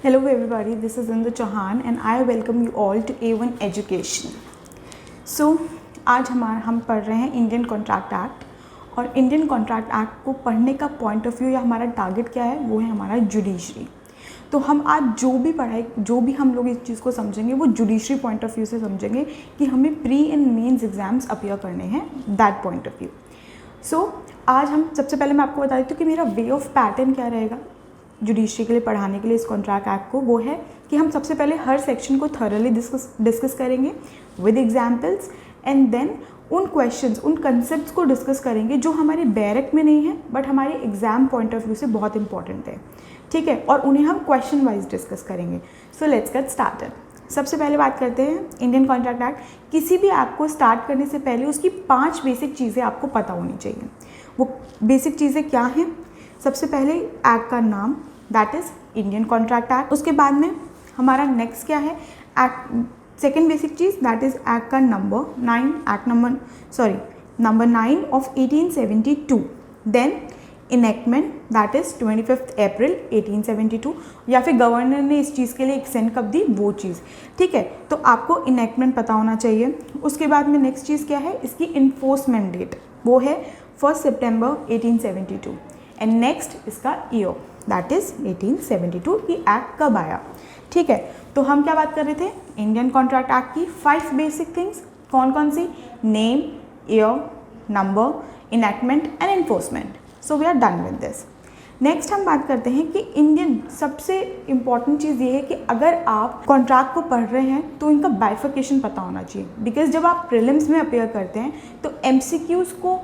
Hello everybody, this is Indu Chauhan and I welcome you all to A1 Education. So आज हम पढ़ रहे हैं इंडियन कॉन्ट्रैक्ट एक्ट और इंडियन कॉन्ट्रैक्ट एक्ट को पढ़ने का पॉइंट ऑफ व्यू या हमारा टारगेट क्या है, वो है हमारा जुडिशरी. तो हम आज जो भी हम लोग इस चीज़ को समझेंगे वो जुडिशरी पॉइंट ऑफ व्यू से समझेंगे कि हमें pre and mains exams appear करने हैं, that point of view. So आज हम सबसे पहले मैं आपको बता देती हूँ कि मेरा वे ऑफ पैटर्न क्या रहेगा जुडिशरी के लिए पढ़ाने के लिए इस कॉन्ट्रैक्ट एक्ट को. वो है कि हम सबसे पहले हर सेक्शन को थॉरली डिस्कस करेंगे विद एग्जाम्पल्स एंड देन उन क्वेश्चंस, उन कंसेप्ट्स को डिस्कस करेंगे जो हमारे बैरक में नहीं है बट हमारे एग्जाम पॉइंट ऑफ व्यू से बहुत इंपॉर्टेंट है, ठीक है, और उन्हें हम क्वेश्चन वाइज डिस्कस करेंगे. So let's get started. सबसे पहले बात करते हैं इंडियन कॉन्ट्रैक्ट एक्ट. किसी भी एक्ट को स्टार्ट करने से पहले उसकी 5 बेसिक चीज़ें आपको पता होनी चाहिए. वो बेसिक चीज़ें क्या हैं? सबसे पहले एक्ट का नाम, that is Indian contract act. उसके बाद में हमारा नेक्स्ट क्या है, एक्ट सेकेंड बेसिक चीज़ दैट इज़ एक्ट का number 9 of 1872. Then enactment that is 25 April 1872, या फिर गवर्नर ने इस चीज़ के लिए एक्सटेंड कब दी वो चीज़, ठीक है. तो आपको इनेक्टमेंट पता होना चाहिए. उसके बाद में नेक्स्ट चीज़ क्या है, इसकी इन्फोर्समेंट डेट, वो है 1 सितंबर 1872. एंड नेक्स्ट इसका ईयर दैट इज़ 1872 की एक्ट कब आया, ठीक है. तो हम क्या बात कर रहे थे, इंडियन कॉन्ट्रैक्ट एक्ट की 5 बेसिक थिंग्स. कौन कौन सी? Name, year, number, enactment and enforcement. So we are done with this. Next हम बात करते हैं कि इंडियन सबसे इम्पॉर्टेंट चीज़ ये है कि अगर आप कॉन्ट्रैक्ट को पढ़ रहे हैं तो इनका बाइफिकेशन पता होना चाहिए. बिकॉज जब आप प्रीलिम्स में अपेयर करते हैं तो MCQs को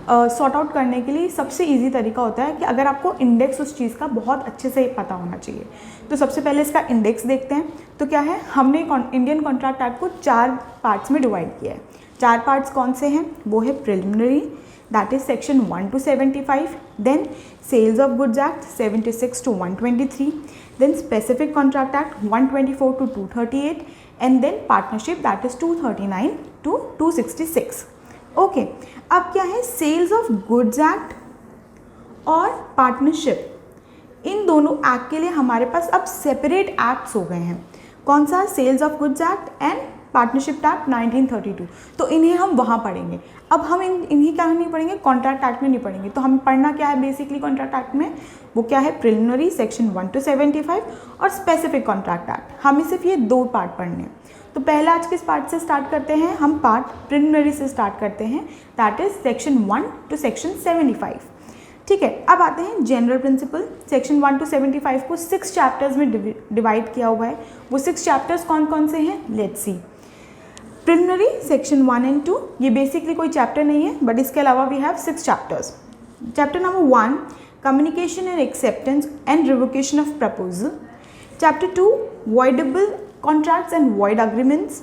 सॉर्ट आउट करने के लिए सबसे इजी तरीका होता है कि अगर आपको इंडेक्स उस चीज़ का बहुत अच्छे से पता होना चाहिए. तो सबसे पहले इसका इंडेक्स देखते हैं. तो क्या है, हमने इंडियन कॉन्ट्रैक्ट एक्ट को 4 पार्ट्स में डिवाइड किया है. 4 पार्ट्स कौन से हैं? वो है preliminary that is section 1 to 75, then sales of goods act 76 to 123, then specific contract act 124 to 238, and then partnership that is 239 to 266. Okay, अब क्या है, सेल्स ऑफ गुड्स एक्ट और पार्टनरशिप, इन दोनों एक्ट के लिए हमारे पास अब सेपरेट एक्ट्स हो गए हैं. कौन सा? Sales of goods act and partnership act 1932. तो इन्हें हम वहाँ पढ़ेंगे. अब हम इन्हीं क्या नहीं पढ़ेंगे, कॉन्ट्रैक्ट एक्ट में नहीं पढ़ेंगे. तो हमें पढ़ना क्या है बेसिकली कॉन्ट्रैक्ट एक्ट में? वो क्या है, प्रिलिमिनरी सेक्शन 1 to 75 और स्पेसिफिक कॉन्ट्रैक्ट एक्ट. हमें सिर्फ ये 2 पार्ट पढ़ने हैं. तो पहले आज किस पार्ट से स्टार्ट करते हैं? हम पार्ट प्रिलिमिनरी से स्टार्ट करते हैं, that is section 1 to section 75, ठीक है. अब आते हैं जनरल प्रिंसिपल. सेक्शन 1 to 75 को 6 चैप्टर्स में डिवाइड किया हुआ है. वो 6 चैप्टर्स कौन कौन से हैं? Let's see. Preliminary section 1 and 2, ये बेसिकली कोई चैप्टर नहीं है बट इसके अलावा we have 6 chapters. Chapter number 1 communication and acceptance and revocation of proposal. Chapter 2 voidable contracts and void agreements,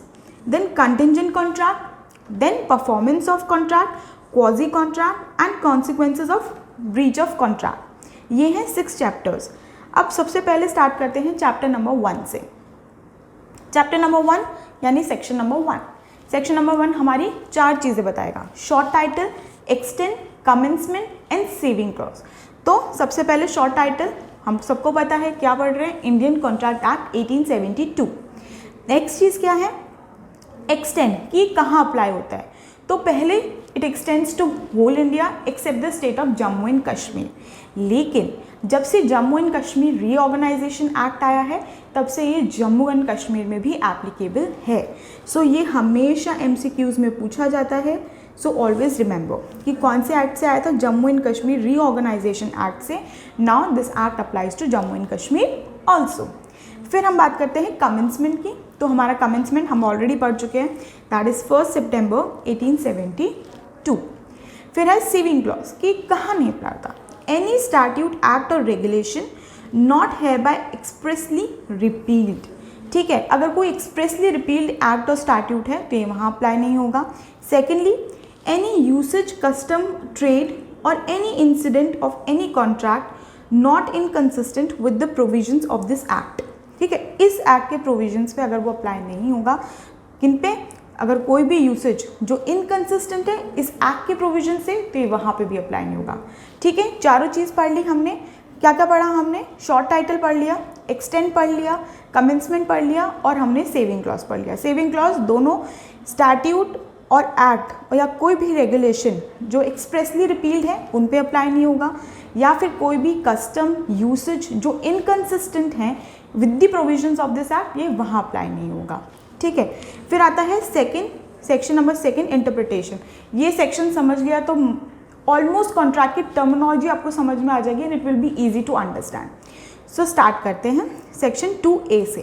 then contingent contract, then performance of contract, quasi contract and consequences of breach of contract. ये हैं 6 chapters. अब सबसे पहले start करते हैं chapter number 1 से. Chapter number 1 यानी section number 1. Section number 1 हमारी 4 चीज़ें बताएगा. Short title, extend, commencement and saving clause. तो सबसे पहले शॉर्ट टाइटल, हम सबको पता है क्या पढ़ रहे हैं, इंडियन कॉन्ट्रैक्ट एक्ट 1872. नेक्स्ट चीज़ क्या है, एक्सटेंड, कि कहाँ अप्लाई होता है. तो पहले it extends to whole India except the state of Jammu and Kashmir. लेकिन जब से Jammu and Kashmir reorganisation act आया है तब से ये जम्मू एंड कश्मीर में भी एप्लीकेबल है. सो ये हमेशा MCQs में पूछा जाता है. सो ऑलवेज रिमेंबर कि कौन से एक्ट से आया था, Jammu and Kashmir reorganisation act से. Now this act applies to Jammu and Kashmir also. फिर हम बात करते हैं कमेंसमेंट की. तो हमारा कमेंसमेंट हम ऑलरेडी पढ़ चुके हैं, दैट इज़ 1 सितंबर 1872. फिर है सेविंग क्लॉज, कि कहाँ नहीं अप्लाई होता. एनी स्टैट्यूट, एक्ट और रेगुलेशन नॉट है बाय एक्सप्रेसली रिपील्ड, ठीक है. अगर कोई एक्सप्रेसली रिपील्ड एक्ट और स्टैट्यूट है तो ये वहाँ अप्लाई नहीं होगा. Secondly, any usage, custom, trade और any incident of any contract not inconsistent with the provisions of this act, ठीक है. इस एक्ट के प्रोविजंस पे अगर वो अप्लाई नहीं होगा, किन पे? अगर कोई भी यूसेज जो इनकंसिस्टेंट है इस एक्ट के प्रोविजन से तो ये वहाँ पे भी अप्लाई नहीं होगा, ठीक है. चारों चीज़ पढ़ ली हमने. क्या क्या पढ़ा हमने? शॉर्ट टाइटल पढ़ लिया, एक्सटेंड पढ़ लिया, कमेंसमेंट पढ़ लिया और हमने सेविंग क्लॉज पढ़ लिया। सेविंग क्लॉज दोनों स्टैट्यूट और एक्ट या कोई भी रेगुलेशन जो एक्सप्रेसली रिपील्ड है उन पे अप्लाई नहीं होगा, या फिर कोई भी कस्टम यूसेज जो इनकंसिस्टेंट हैं with the provisions of this act, ये वहाँ अप्लाई नहीं होगा। ठीक है, फिर आता है सेक्शन नंबर 2 इंटरप्रिटेशन। ये सेक्शन समझ गया तो ऑलमोस्ट कॉन्ट्रैक्ट की टर्मिनोलॉजी आपको समझ में आ जाएगी and it will be easy to understand. So start करते हैं सेक्शन 2A से,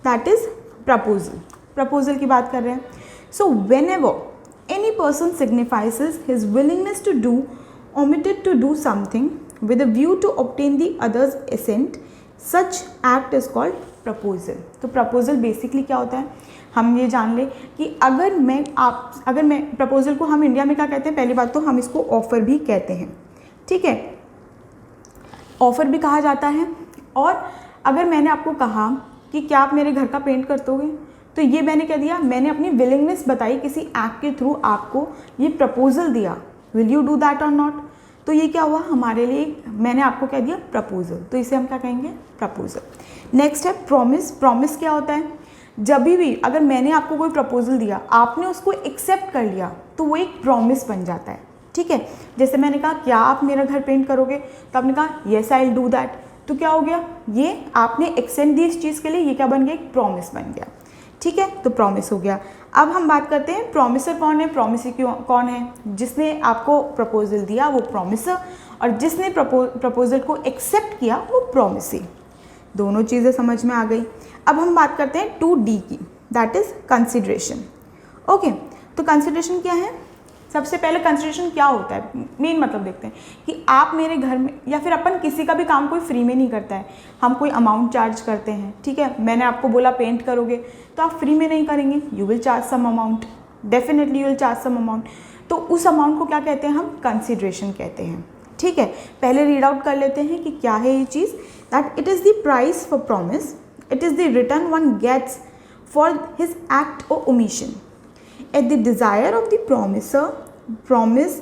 दैट इज प्रपोजल। प्रपोजल की बात कर रहे हैं। So whenever any person signifies his willingness to do omitted to do something with a view to obtain the other's assent, such act is called proposal। तो proposal basically क्या होता है, हम ये जान ले कि अगर मैं प्रपोजल को हम इंडिया में क्या कहते हैं, पहली बात तो हम इसको ऑफर भी कहते हैं। ठीक है, ऑफर भी कहा जाता है। और अगर मैंने आपको कहा कि क्या आप मेरे घर का पेंट कर दोगे, तो ये मैंने क्या दिया, मैंने अपनी विलिंगनेस बताई, किसी एक्ट के थ्रू आपको ये प्रपोजल दिया, विल यू डू दैट और नॉट। तो ये क्या हुआ हमारे लिए, मैंने आपको क्या दिया, प्रपोजल, तो इसे हम क्या कहेंगे, प्रपोजल। नेक्स्ट है प्रॉमिस। प्रॉमिस क्या होता है, जब भी अगर मैंने आपको कोई प्रपोजल दिया, आपने उसको एक्सेप्ट कर लिया, तो वो एक प्रॉमिस बन जाता है। ठीक है, जैसे मैंने कहा क्या आप मेरा घर पेंट करोगे, तो आपने कहा yes I will do that, तो क्या हो गया, ये आपने एक्सेप्ट दी इस चीज़ के लिए, ये क्या बन गया, एक प्रॉमिस बन गया। ठीक है, तो प्रॉमिस हो गया। अब हम बात करते हैं प्रॉमिसर कौन है। प्रॉमिसर कौन है, जिसने आपको प्रपोजल दिया वो प्रॉमिसर, और जिसने प्रपोजल को एक्सेप्ट किया वो प्रॉमिसी। दोनों चीज़ें समझ में आ गई। अब हम बात करते हैं 2D की, दैट इज कंसिडरेशन। ओके, तो कंसिडरेशन क्या है, सबसे पहले कंसिडरेशन क्या होता है, मेन मतलब देखते हैं कि आप मेरे घर में, या फिर अपन किसी का भी काम कोई फ्री में नहीं करता है, हम कोई अमाउंट चार्ज करते हैं। ठीक है, मैंने आपको बोला पेंट करोगे, तो आप फ्री में नहीं करेंगे, you will charge some amount, definitely you will charge some amount. तो उस अमाउंट को क्या कहते हैं, हम कंसिडरेशन कहते हैं। ठीक है, पहले रीड आउट कर लेते हैं कि क्या है ये चीज़, that it is the price for promise, it is the return one gets for his act और omission at the desire of the promise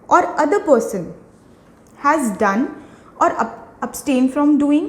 or other person has done or abstain from doing,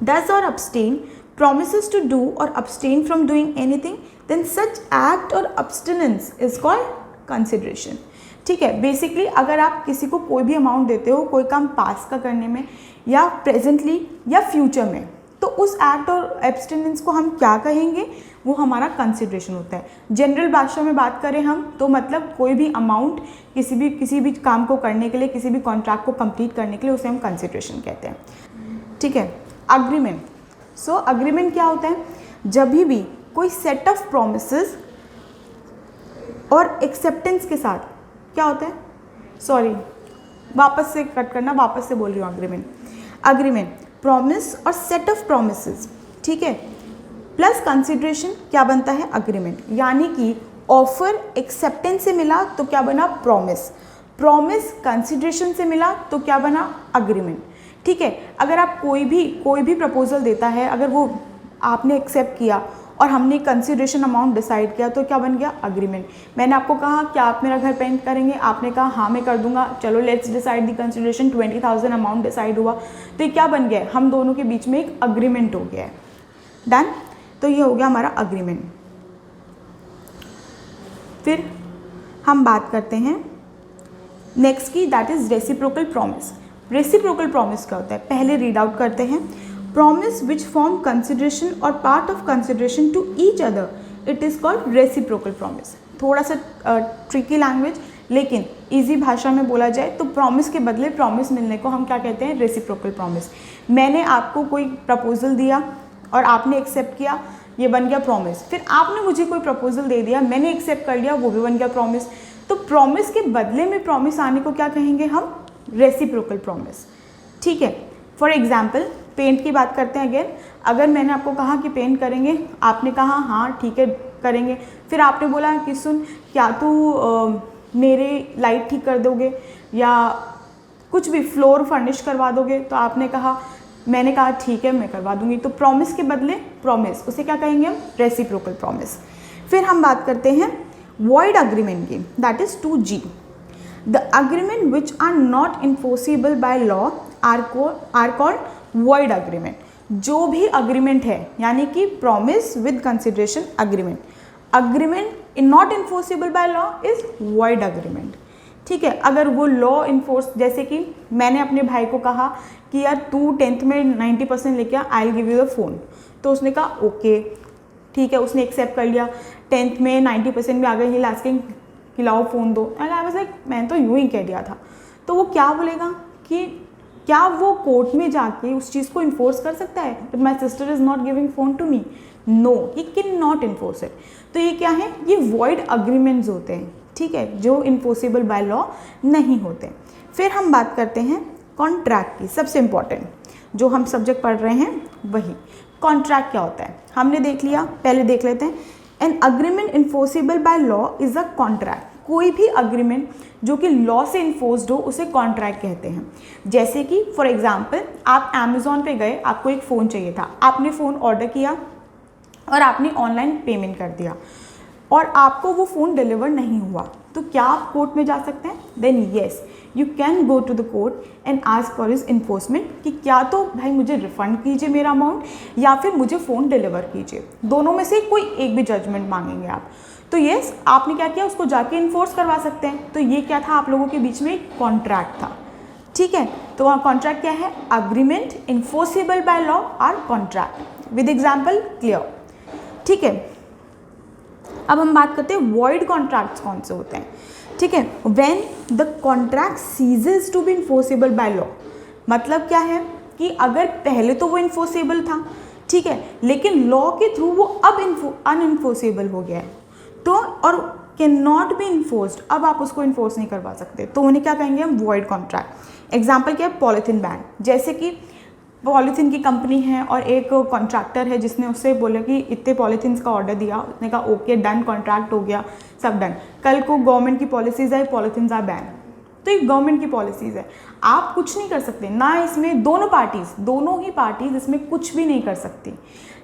does or abstain, promises to do or abstain from doing anything, then such act or abstinence is called consideration। ठीक है, basically अगर आप किसी को कोई भी amount देते हो कोई काम पास का करने में, या प्रेजेंटली या फ्यूचर में, तो उस एक्ट और एब्सटिनेंस को हम क्या कहेंगे, वो हमारा कंसिडरेशन होता है। जनरल भाषा में बात करें हम तो मतलब कोई भी अमाउंट किसी भी काम को करने के लिए, किसी भी कॉन्ट्रैक्ट को कंप्लीट करने के लिए, उसे हम कंसिडरेशन कहते हैं। ठीक है, अग्रीमेंट। सो अग्रीमेंट क्या होता है, जब भी कोई सेट ऑफ प्रोमिसेस और एक्सेप्टेंस के साथ क्या होता है, सॉरी वापस से कट करना, वापस से बोल रही हूँ। अग्रीमेंट प्रॉमिस और सेट ऑफ प्रोमिसेस, ठीक है, प्लस कंसिडरेशन क्या बनता है, अग्रीमेंट। यानी कि ऑफर एक्सेप्टेंस से मिला तो क्या बना, प्रॉमिस, प्रॉमिस कंसिडरेशन से मिला तो क्या बना, अग्रीमेंट। ठीक है, अगर आप कोई भी प्रपोजल देता है, अगर वो आपने एक्सेप्ट किया और हमने कंसिडरेशन अमाउंट डिसाइड किया, तो क्या बन गया, अग्रीमेंट। मैंने आपको कहा क्या आप मेरा घर पेंट करेंगे, आपने कहा हाँ मैं कर दूंगा, चलो let's decide the consideration, 20,000 amount decide हुआ, तो ये क्या बन गया, हम दोनों के बीच में एक अग्रीमेंट हो गया है। डन, तो ये हो गया हमारा अग्रीमेंट। फिर हम बात करते हैं नेक्स्ट की, that is reciprocal promise. Reciprocal promise क्या होता है, पहले रीड आउट करते हैं। प्रॉमिस विच फॉर्म कंसिडरेशन और part of consideration to each other, it is called reciprocal promise. थोड़ा सा ट्रिकी लैंग्वेज, लेकिन इजी भाषा में बोला जाए तो प्रॉमिस के बदले प्रॉमिस मिलने को हम क्या कहते हैं, रेसिप्रोकल प्रॉमिस। मैंने आपको कोई प्रपोजल दिया और आपने एक्सेप्ट किया, ये बन गया प्रॉमिस। फिर आपने मुझे कोई प्रपोजल दे दिया, मैंने एक्सेप्ट कर लिया, वो भी बन गया प्रॉमिस। तो प्रॉमिस के बदले में प्रॉमिस आने को क्या कहेंगे हम, रेसिप्रोकल प्रॉमिस। ठीक है, फॉर एग्जाम्पल पेंट की बात करते हैं अगेन। अगर मैंने आपको कहा कि पेंट करेंगे, आपने कहा हाँ ठीक है करेंगे, फिर आपने बोला कि सुन क्या तू मेरे लाइट ठीक कर दोगे या कुछ भी फ्लोर फर्निश करवा दोगे, तो आपने कहा, मैंने कहा ठीक है मैं करवा दूंगी, तो प्रॉमिस के बदले प्रॉमिस, उसे क्या कहेंगे हम, रेसिप्रोकल प्रॉमिस। फिर हम बात करते हैं वॉइड अग्रीमेंट की, that is 2G। The agreement which are not enforceable by law are called void agreement. जो भी अग्रीमेंट है यानी कि promise with consideration agreement, agreement not enforceable by law is void agreement. ठीक है, अगर वो लॉ इन्फोर्स, जैसे कि मैंने अपने भाई को कहा कि यार तू 10th में 90% लेके आ, I will give you the phone, तो उसने कहा ओके ठीक है, उसने एक्सेप्ट कर लिया, 10th में 90% में आ गए, ही लास्टिंग कि लाओ फ़ोन दो, एंड आई वाज लाइक मैंने तो यूँ ही कह दिया था। तो वो क्या बोलेगा कि क्या वो कोर्ट में जाके उस चीज़ को इन्फोर्स कर सकता है, but my sister is not giving phone to me, no he can not enforce it. तो ये क्या है, ये वॉइड अग्रीमेंट्स होते हैं, ठीक है, जो इन्फोर्सेबल बाय लॉ नहीं होते। फिर हम बात करते हैं कॉन्ट्रैक्ट की, सबसे इम्पॉर्टेंट जो हम सब्जेक्ट पढ़ रहे हैं वही। कॉन्ट्रैक्ट क्या होता है हमने देख लिया, पहले देख लेते हैं। N agreement enforceable by law is a contract. कोई भी अग्रीमेंट जो कि लॉ से इन्फोर्स्ड हो उसे कॉन्ट्रैक्ट कहते हैं। जैसे कि फॉर एग्जांपल आप अमेज़ॉन पे गए, आपको एक फ़ोन चाहिए था, आपने फ़ोन ऑर्डर किया और आपने ऑनलाइन पेमेंट कर दिया और आपको वो फ़ोन डिलीवर नहीं हुआ, तो क्या आप कोर्ट में जा सकते हैं? Then yes, you can go to the court and ask for his enforcement कि क्या तो भाई मुझे रिफ़ंड कीजिए मेरा अमाउंट या फिर मुझे फ़ोन डिलीवर कीजिए, दोनों में से कोई एक भी जजमेंट मांगेंगे आप। तो येस, आपने क्या किया, उसको जाके इन्फोर्स करवा सकते हैं। तो ये क्या था, आप लोगों के बीच में एक कॉन्ट्रैक्ट था, ठीक है। तो वहाँ कॉन्ट्रैक्ट क्या है, agreement enforceable by law are contract. With example clear, ठीक है। अब हम बात करते हैं वॉइड कॉन्ट्रैक्ट्स कौन से होते हैं, ठीक है। When the contract ceases to be enforceable by law, मतलब क्या है कि अगर पहले तो वो इन्फोर्सेबल था, ठीक है, लेकिन लॉ के थ्रू वो अब अनइन्फोर्सेबल हो गया है, तो और कैन नॉट बी इन्फोर्स्ड, अब आप उसको इन्फोर्स नहीं करवा सकते, तो उन्हें क्या कहेंगे हम, वॉइड कॉन्ट्रैक्ट। एग्जाम्पल क्या है, पॉलीथीन बैन। जैसे कि पॉलीथीन की कंपनी है और एक कॉन्ट्रैक्टर है जिसने उससे बोला कि इतने पॉलीथीन्स का ऑर्डर दिया, उसने कहा ओके डन, कॉन्ट्रैक्ट हो गया, सब डन। कल को गवर्नमेंट की पॉलिसीज़ है, पॉलीथीन्स आर बैन, तो ये गवर्नमेंट की पॉलिसीज़ है, आप कुछ नहीं कर सकते ना इसमें, दोनों ही पार्टीज इसमें कुछ भी नहीं कर सकती।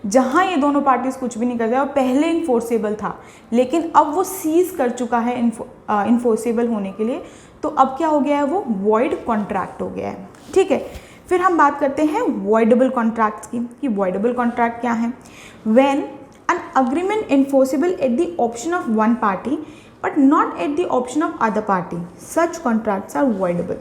जहाँ ये दोनों पार्टीज कुछ भी नहीं करते और पहले इन्फोर्सेबल था लेकिन अब वो सीज कर चुका है इन्फोर्सेबल होने के लिए, तो अब क्या हो गया है, वो वॉइड कॉन्ट्रैक्ट हो गया है, ठीक है। फिर हम बात करते हैं वॉइडेबल कॉन्ट्रैक्ट्स की, कि वॉइडेबल कॉन्ट्रैक्ट क्या है। When an agreement enforceable at the option of one party but not at the option of other party, such contracts are voidable.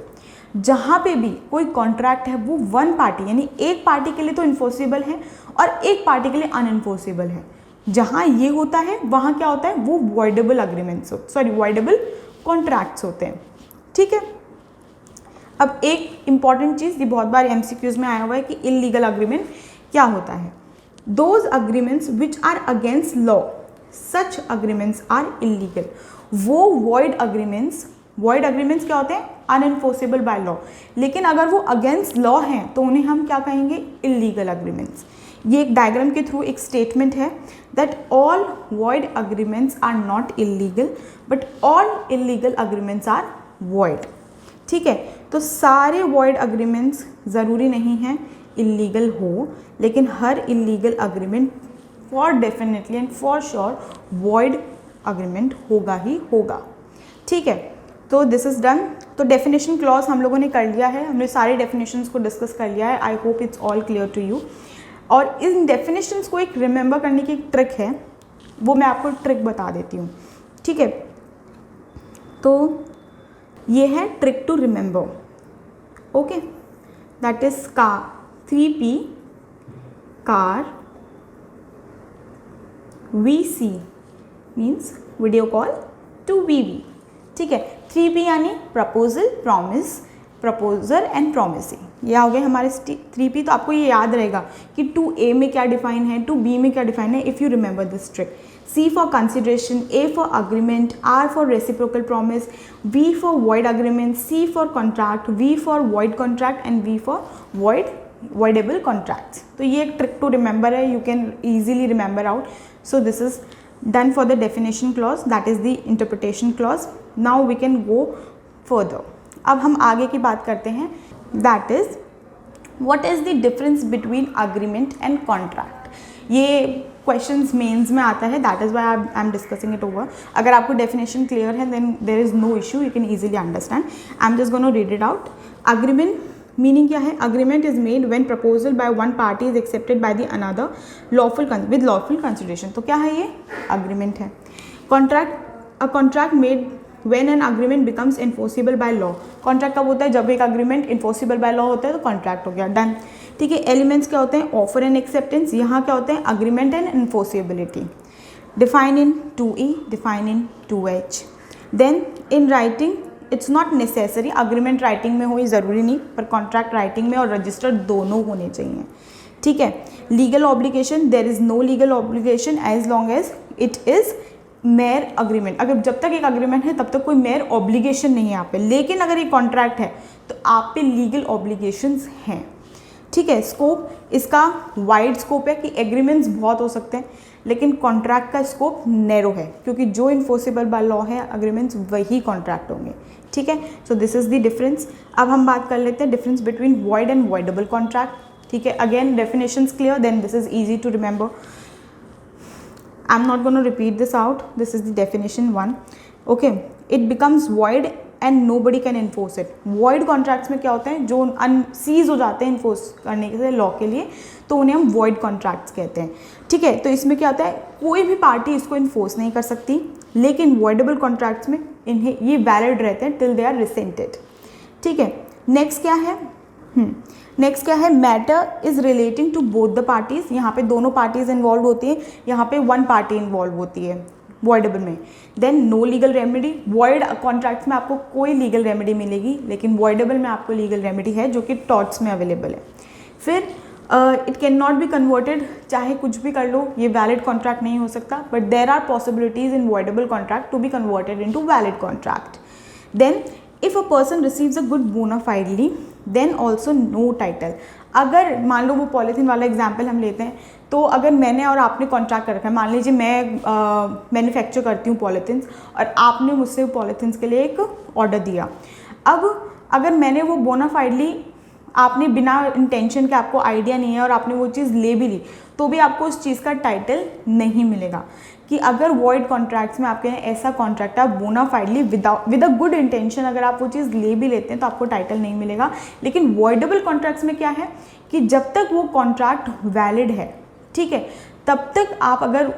जहाँ पे भी कोई कॉन्ट्रैक्ट है वो वन पार्टी यानी एक पार्टी के लिए तो इन्फोर्सेबल है और एक पार्टी के लिए अनइन्फोर्सेबल है, जहाँ ये होता है वहाँ क्या होता है, वो वॉइडेबल अग्रीमेंट्स वॉइडेबल कॉन्ट्रैक्ट्स होते हैं, ठीक है। अब एक इंपॉर्टेंट चीज़, ये बहुत बार एमसीक्यूज में आया हुआ है कि इल्लीगल अग्रीमेंट क्या होता है। Those agreements which are against law, such agreements are illegal. वो वॉइड अग्रीमेंट्स क्या होते हैं, अनइन्फोर्सेबल बाय लॉ, लेकिन अगर वो अगेंस्ट लॉ हैं तो उन्हें हम क्या कहेंगे, इल्लीगल अग्रीमेंट्स। ये एक डायग्राम के थ्रू एक स्टेटमेंट है that all void agreements are not illegal but all illegal agreements are void, ठीक है। तो सारे वॉइड अग्रीमेंट्स ज़रूरी नहीं हैं इल्लीगल हो, लेकिन हर illegal agreement for definitely and for sure void agreement होगा ही होगा, ठीक है। तो दिस इज़ डन। तो डेफिनेशन क्लॉज हम लोगों ने कर लिया है, हमने सारे डेफिनेशंस को डिस्कस कर लिया है। I hope it's all clear to you. और इन डेफिनेशंस को एक रिमेंबर करने की एक ट्रिक है, वो मैं आपको ट्रिक बता देती हूँ, ठीक है। तो ये है trick to remember, okay, that is car 3P, car, VC means video call, 2VV, ठीक है। 3P यानी proposal, promise, proposer and promising, ये हो गए हमारे 3P। तो आपको ये याद रहेगा कि 2A में क्या डिफाइन है, 2B में क्या डिफाइन है, if you remember this trick. C for consideration, A for agreement, R for reciprocal promise, V for void agreement, C for contract, V for void contract and V for voidable contracts. तो ये एक trick to remember है, you can easily remember out. So this is done for the definition clause, that is the interpretation clause. Now we can go further. अब हम आगे की बात करते हैं, that is what is the difference between agreement and contract. ये questions mains में आता है, that is why I am discussing it over. अगर आपको डेफिनेशन क्लियर है then there is no issue, you can easily understand. I am just gonna read it out. Agreement meaning क्या है, agreement is made when proposal by one party is accepted by the another lawful with lawful consideration. तो क्या है ये, agreement है। Contract, a contract made when an agreement becomes enforceable by law. Contract कब होता है, जब एक अग्रीमेंट इन्फोर्सिबल बाय लॉ होता है तो कॉन्ट्रैक्ट हो गया, डन। ठीक है, एलिमेंट्स क्या होते हैं, ऑफर एंड एक्सेप्टेंस, यहाँ क्या होते हैं, agreement and enforceability. Define in 2E, define in 2H। Then in writing it's not necessary, agreement writing में हो ये ज़रूरी नहीं, पर कॉन्ट्रैक्ट राइटिंग में और रजिस्टर्ड दोनों होने चाहिए। ठीक है, legal obligation, there is no legal obligation as long as it is mere agreement. अगर जब तक एक अग्रीमेंट है तब तक कोई मेयर ऑब्लिगेशन नहीं है आप पे, लेकिन अगर ये कॉन्ट्रैक्ट है तो आप पे लीगल ऑब्लिगेशंस हैं। ठीक है, स्कोप इसका वाइड स्कोप है कि एग्रीमेंट्स बहुत हो सकते हैं, लेकिन कॉन्ट्रैक्ट का स्कोप नैरो है, क्योंकि जो इन्फोर्सिबल बाय लॉ है अग्रीमेंट्स वही कॉन्ट्रैक्ट होंगे। ठीक है, so this is the difference. अब हम बात कर लेते हैं difference between void and voidable contract. ठीक है, again definitions clear, then this is easy to remember. I am not gonna repeat this out, this is the definition 1। Okay, it becomes void and nobody can enforce it. Void contracts में क्या होते हैं, जो seize हो जाते हैं enforce करने के लॉ के लिए, तो उन्हें हम वॉइड कॉन्ट्रैक्ट्स कहते हैं। ठीक है, तो इसमें क्या होता है, कोई भी पार्टी इसको इन्फोर्स नहीं कर सकती, लेकिन वॉइडेबल कॉन्ट्रैक्ट्स में इन्हें ये वैलिड रहते हैं टिल दे आर रिसेंटेड। ठीक है, नेक्स्ट क्या है, नेक्स्ट क्या है, matter is relating to both the parties. यहाँ पे दोनों पार्टीज इन्वॉल्व होती है, यहाँ पे वन पार्टी इन्वॉल्व होती है वॉइडेबल में। Then no legal remedy, void contracts में आपको कोई लीगल रेमेडी मिलेगी, लेकिन वॉइडेबल में आपको लीगल रेमेडी है जो कि टॉर्ट्स में अवेलेबल है। फिर it can not be converted, चाहे कुछ भी कर लो ये वैलिड कॉन्ट्रैक्ट नहीं हो सकता, but there are possibilities in voidable contract to be converted into valid contract. Then if a person receives a good bona fidely then also no title. अगर मान लो वो पॉलीथीन वाला एग्जाम्पल हम लेते हैं, तो अगर मैंने और आपने कॉन्ट्रैक्ट कर रखा है, मान लीजिए मैं मैन्युफैक्चर करती हूँ पॉलीथीन्स और आपने मुझसे पॉलीथीन्स के लिए एक ऑर्डर दिया। अब अगर मैंने वो बोनाफाइडली, आपने बिना इंटेंशन के, आपको आइडिया नहीं है और आपने वो चीज़ ले भी ली, तो भी आपको उस चीज़ का टाइटल नहीं मिलेगा। कि अगर वॉइड कॉन्ट्रैक्ट्स में आपके ऐसा कॉन्ट्रैक्ट है बोनाफाइडली विद अ गुड इंटेंशन, अगर आप वो चीज़ ले भी लेते हैं तो आपको टाइटल नहीं मिलेगा। लेकिन वॉइडेबल कॉन्ट्रैक्ट्स में क्या है कि जब तक वो कॉन्ट्रैक्ट वैलिड है, ठीक है, तब तक आप अगर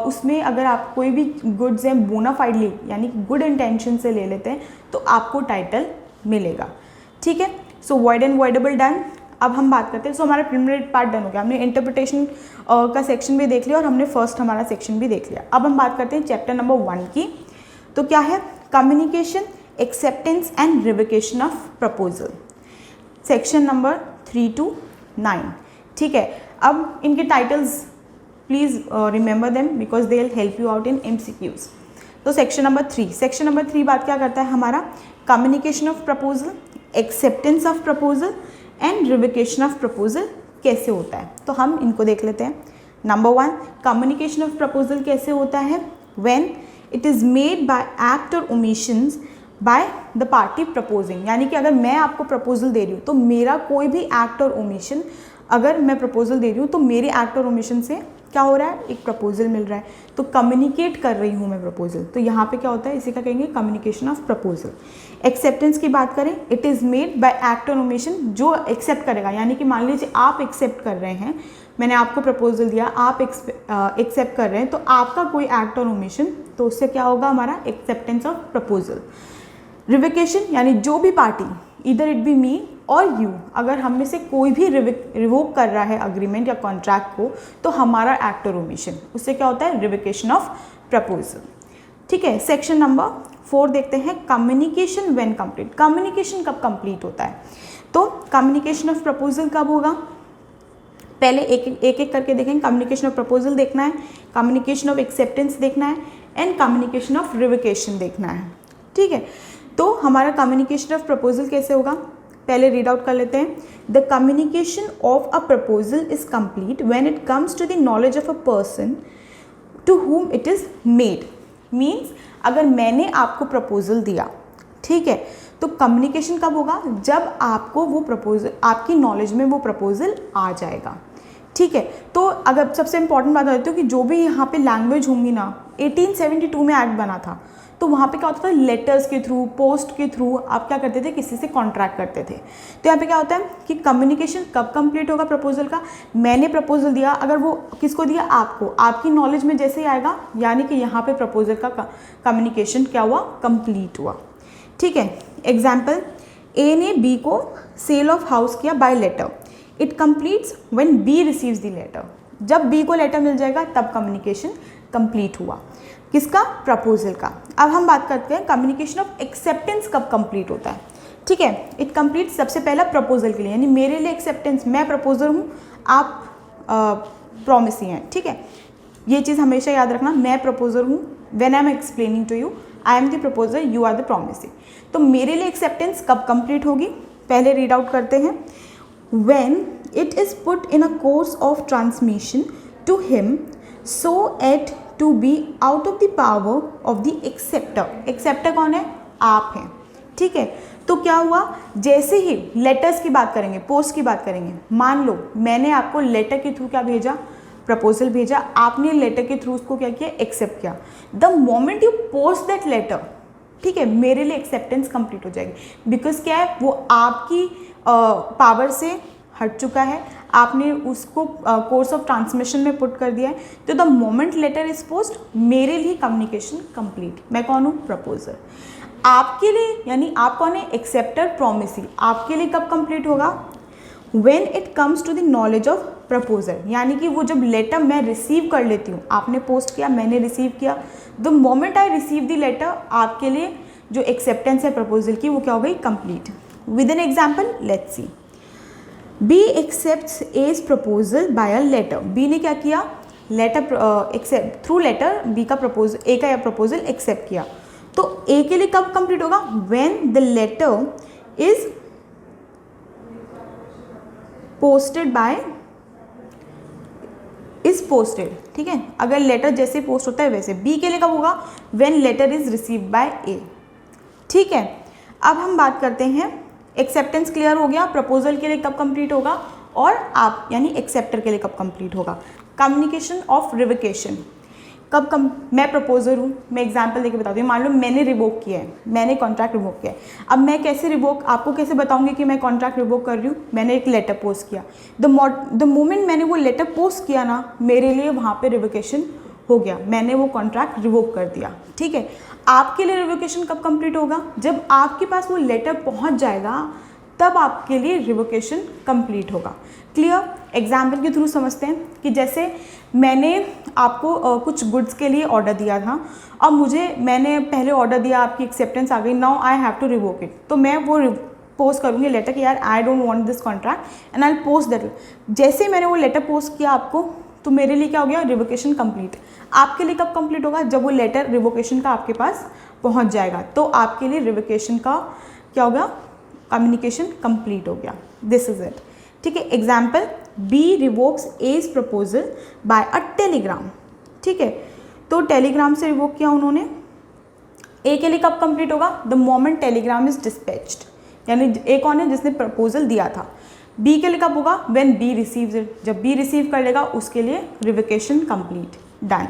उसमें अगर आप कोई भी गुड्स हैं बोनाफाइडली यानी गुड इंटेंशन से ले लेते हैं तो आपको टाइटल मिलेगा। ठीक है, सो वॉइड एंड वॉइडेबल डन। अब हम बात करते हैं, सो हमारा प्रिलिमिनरी पार्ट डन हो गया, हमने इंटरप्रिटेशन का सेक्शन भी देख लिया और हमने फर्स्ट हमारा सेक्शन भी देख लिया। अब हम बात करते हैं चैप्टर नंबर 1 की। तो क्या है, communication, acceptance and revocation of proposal, section number 3 to 9। ठीक है, अब इनके titles please remember them because they will help you out in MCQs। तो सेक्शन नंबर 3 बात क्या करता है हमारा, communication of proposal, acceptance of proposal and revocation of proposal कैसे होता है। तो हम इनको देख लेते हैं। नंबर 1, कम्युनिकेशन ऑफ प्रपोजल कैसे होता है, when it is made by act और omissions by the party proposing. यानी कि अगर मैं आपको प्रपोजल दे रही हूँ तो मेरा कोई भी एक्ट और ओमिशन, अगर मैं प्रपोजल दे रही हूँ तो मेरे एक्ट और ओमिशन से क्या हो रहा है, एक प्रपोजल मिल रहा है, तो कम्युनिकेट कर रही हूँ मैं प्रपोजल। तो यहाँ पे क्या होता है, इसी का कहेंगे कम्युनिकेशन ऑफ प्रपोजल। एक्सेप्टेंस की बात करें, it is made by act और ओमिशन, जो एक्सेप्ट करेगा, यानी कि मान लीजिए आप एक्सेप्ट कर रहे हैं, मैंने आपको प्रपोजल दिया, आप एक्सेप्ट कर रहे हैं, तो आपका कोई एक्ट और ओमिशन, तो उससे क्या होगा हमारा एक्सेप्टेंस ऑफ प्रपोजल। रिवोकेशन यानी जो भी पार्टी, इधर इट बी मी और यू, अगर हम में से कोई भी रिवोक कर रहा है अग्रीमेंट या कॉन्ट्रैक्ट को, तो हमारा एक्ट और ओमिशन, उससे क्या होता है रिवोकेशन ऑफ प्रपोजल। ठीक है, सेक्शन नंबर 4 देखते हैं, कम्युनिकेशन व्हेन कंप्लीट। कम्युनिकेशन कब कंप्लीट होता है, तो कम्युनिकेशन ऑफ प्रपोजल कब होगा, पहले एक करके देखेंगे। कम्युनिकेशन ऑफ प्रपोजल देखना है, कम्युनिकेशन ऑफ एक्सेप्टेंस देखना है एंड कम्युनिकेशन ऑफ रिवोकेशन देखना है। ठीक है, तो हमारा कम्युनिकेशन ऑफ प्रपोजल कैसे होगा, पहले रीड आउट कर लेते हैं। The communication of a proposal is complete when it comes to the knowledge of a person to whom it is made. Means अगर मैंने आपको प्रपोजल दिया, ठीक है, तो कम्युनिकेशन कब होगा, जब आपको वो प्रपोजल, आपकी नॉलेज में वो प्रपोजल आ जाएगा। ठीक है, तो अगर सबसे इंपॉर्टेंट बात होती है कि जो भी यहाँ पे लैंग्वेज होंगी ना, 1872 में एक्ट बना था, तो वहाँ पे क्या होता था, लेटर्स के थ्रू, पोस्ट के थ्रू आप क्या करते थे, किसी से कॉन्ट्रैक्ट करते थे। तो यहाँ पे क्या होता है कि कम्युनिकेशन कब कंप्लीट होगा प्रपोजल का, मैंने प्रपोजल दिया, अगर वो किसको दिया, आपको, आपकी नॉलेज में जैसे ही आएगा, यानी कि यहाँ पे प्रपोजल का कम्युनिकेशन क्या हुआ, कंप्लीट हुआ। ठीक है, एग्जाम्पल, ए ने बी को सेल ऑफ हाउस किया by letter, it completes when B receives the letter. जब बी को लेटर मिल जाएगा तब कम्युनिकेशन कंप्लीट हुआ, किसका, प्रपोजल का। अब हम बात करते हैं कम्युनिकेशन ऑफ एक्सेप्टेंस कब कंप्लीट होता है। ठीक है, इट कंप्लीट सबसे पहला प्रपोजल के लिए, यानी मेरे लिए एक्सेप्टेंस, मैं प्रपोजर हूँ, आप प्रॉमिसी हैं। ठीक है, ये चीज़ हमेशा याद रखना, मैं प्रपोजर हूँ, when I am explaining to you, I am the proposer, you are the promisee. तो मेरे लिए एक्सेप्टेंस कब कंप्लीट होगी, पहले रीड आउट करते हैं। When it is put in a course of transmission to him so at to be out of the power of the acceptor. Acceptor कौन है, आप हैं। ठीक है, तो क्या हुआ, जैसे ही लेटर्स की बात करेंगे, पोस्ट की बात करेंगे, मान लो मैंने आपको लेटर के थ्रू क्या भेजा, प्रपोजल भेजा, आपने लेटर के थ्रू उसको क्या किया, एक्सेप्ट किया। The moment you post that letter, ठीक है, मेरे लिए एक्सेप्टेंस कंप्लीट हो जाएगी, बिकॉज क्या है, वो आपकी पावर से हट चुका है, आपने उसको कोर्स ऑफ ट्रांसमिशन में पुट कर दिया है। तो the moment letter is post, मेरे लिए कम्युनिकेशन कंप्लीट। मैं कौन हूँ, प्रपोजर। आपके लिए, यानी आप कौन है, एक्सेप्टर, प्रॉमिसी, आपके लिए कब कंप्लीट होगा, when it comes to the knowledge of proposer, यानी कि वो जब लेटर मैं रिसीव कर लेती हूँ, आपने पोस्ट किया, मैंने रिसीव किया, the moment I receive the letter, आपके लिए जो एक्सेप्टेंस है प्रपोजल की, वो क्या हो गई, complete. With an example, let's see, B accepts as proposal by a letter. B ने क्या किया, letter accept, through letter B का प्रपोजल, ए का प्रपोजल एक्सेप्ट किया। तो ए के लिए कब कंप्लीट होगा, when the letter is posted by, is posted. ठीक है, अगर लेटर जैसे पोस्ट होता है वैसे। बी के लिए कब होगा, when letter is received by A. ठीक है, अब हम बात करते हैं, एक्सेप्टेंस क्लियर हो गया, प्रपोजल के लिए कब कंप्लीट होगा, और आप यानी एक्सेप्टर के लिए कब कंप्लीट होगा। कम्युनिकेशन ऑफ रिवोकेशन कब मैं प्रपोजर हूँ, मैं एग्जांपल देके बताती हूँ। मान लो मैंने रिवोक किया है, मैंने कॉन्ट्रैक्ट रिवोक किया है। अब मैं कैसे रिवोक, आपको कैसे बताऊंगी कि मैं कॉन्ट्रैक्ट रिवोक कर रही हूँ, मैंने एक लेटर पोस्ट किया, द मोमेंट मैंने वो लेटर पोस्ट किया ना, मेरे लिए वहाँ पे रिवोकेशन हो गया, मैंने वो कॉन्ट्रैक्ट रिवोक कर दिया। ठीक है, आपके लिए रिवोकेशन कब कंप्लीट होगा, जब आपके पास वो लेटर पहुँच जाएगा, तब आपके लिए रिवोकेशन कंप्लीट होगा। क्लियर, एग्जाम्पल के थ्रू समझते हैं कि जैसे मैंने आपको कुछ गुड्स के लिए ऑर्डर दिया था, अब मैंने पहले ऑर्डर दिया, आपकी एक्सेप्टेंस आ गई, now I have to revoke it. तो मैं वो पोस्ट करूँगी लेटर कि यार I don't want this contract and I post that. जैसे ही मैंने वो लेटर पोस्ट किया आपको, तो मेरे लिए क्या हो गया, रिवोकेशन कंप्लीट। आपके लिए कब कंप्लीट होगा, जब वो लेटर रिवोकेशन का आपके पास पहुँच जाएगा, तो आपके लिए रिवोकेशन का क्या होगा, कम्युनिकेशन कंप्लीट हो गया। This is it. ठीक है, example, B revokes as proposal by a telegram. ठीक है, तो टेलीग्राम से रिवोक किया उन्होंने। ए के लिए कब कंप्लीट होगा, the moment Telegram is dispatched, यानी ए कौन है, जिसने प्रपोजल दिया था। बी के लिए कब होगा, व्हेन बी रिसीव्स इट, जब बी रिसीव कर लेगा उसके लिए रिवोकेशन कंप्लीट, डन।